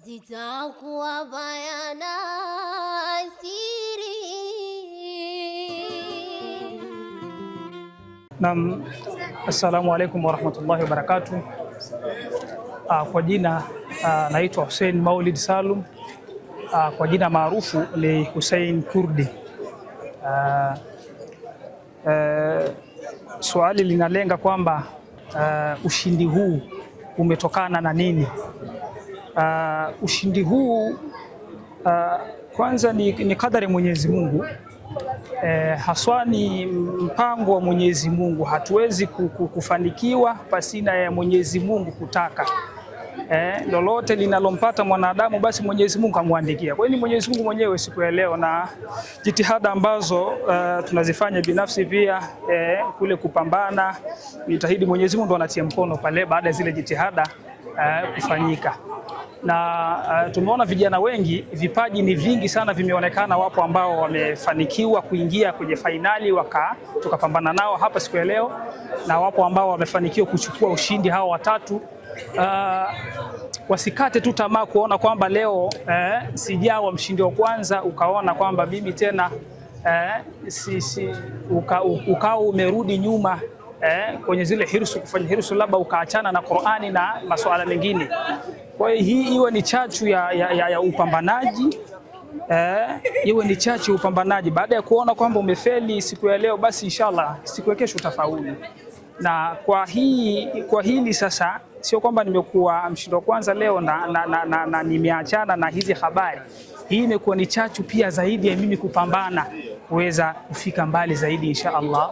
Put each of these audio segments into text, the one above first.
zitakuwa bayana siri. Naam, assalamu alaikum warahmatullahi wabarakatuh. Kwa jina naitwa Hussein Maulid Salum, kwa jina maarufu ni Hussein Kurdi. Swali linalenga kwamba ushindi huu umetokana na nini? Ushindi huu kwanza ni kadari Mwenyezi Mungu, haswa ni mpango wa Mwenyezi Mungu. Hatuwezi kufanikiwa pasina ya Mwenyezi Mungu kutaka. Lolote linalompata mwanadamu basi Mwenyezi Mungu amwandikia. Kwa hiyo ni Mwenyezi Mungu mwenyewe siku ya leo, na jitihada ambazo tunazifanya binafsi pia kule kupambana, nitahidi Mwenyezi Mungu anatia mkono pale baada ya zile jitihada kufanyika. Na tumeona vijana wengi, vipaji ni vingi sana vimeonekana. Wapo ambao wamefanikiwa kuingia kwenye fainali tukapambana nao hapa siku ya leo, na wapo ambao wamefanikiwa kuchukua ushindi hao watatu. Wasikate tu tamaa kuona kwamba leo sijawa mshindi wa kwanza, ukaona kwamba mimi tena ukao umerudi nyuma kwenye zile hirsu, kufanya hirsu, labda ukaachana na Qur'ani na masuala mengine. Kwa hiyo hii iwe ni chachu ya upambanaji, iwe ni chachu ya upambanaji. Baada ya kuona kwamba umefeli siku ya leo, basi inshallah siku ya kesho utafaulu. Na kwa hili sasa, sio kwamba nimekuwa mshindi wa kwanza leo na nimeachana na hizi habari. Hii imekuwa ni chachu pia zaidi ya mimi kupambana kuweza kufika mbali zaidi inshallah,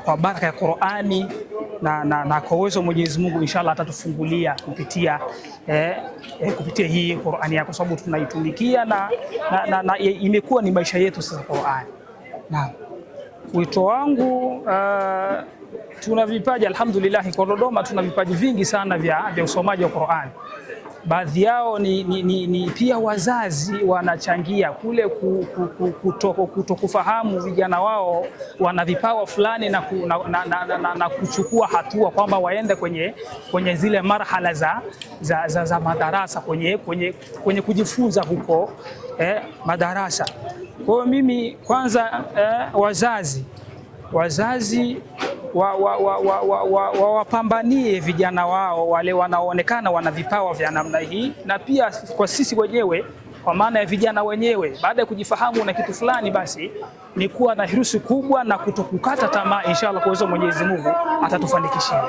kwa baraka ya Qur'ani na kwa uwezo wa Mwenyezi Mungu inshallah atatufungulia kupitia hii Qur'ani, kwa sababu tunaitumikia na imekuwa ni maisha yetu sasa Qur'ani. Naam. Wito wangu, tuna vipaji alhamdulillah, kwa Dodoma tuna vipaji vingi sana vya usomaji wa Qur'an. Baadhi yao ni pia wazazi wanachangia kule kutokufahamu vijana wao wana vipawa fulani na kuchukua hatua kwamba waende kwenye zile marhala za madarasa, kwenye kujifunza huko madarasa. Kwa hiyo mimi kwanza, wazazi wapambanie vijana wao wale wanaoonekana wana vipawa vya namna hii, na pia kwa sisi wenyewe, kwa maana ya vijana wenyewe, baada ya kujifahamu na kitu fulani, basi ni kuwa na hirsu kubwa na kutokukata tamaa. Inshallah kwa uwezo wa Mwenyezi Mungu atatufanikishia.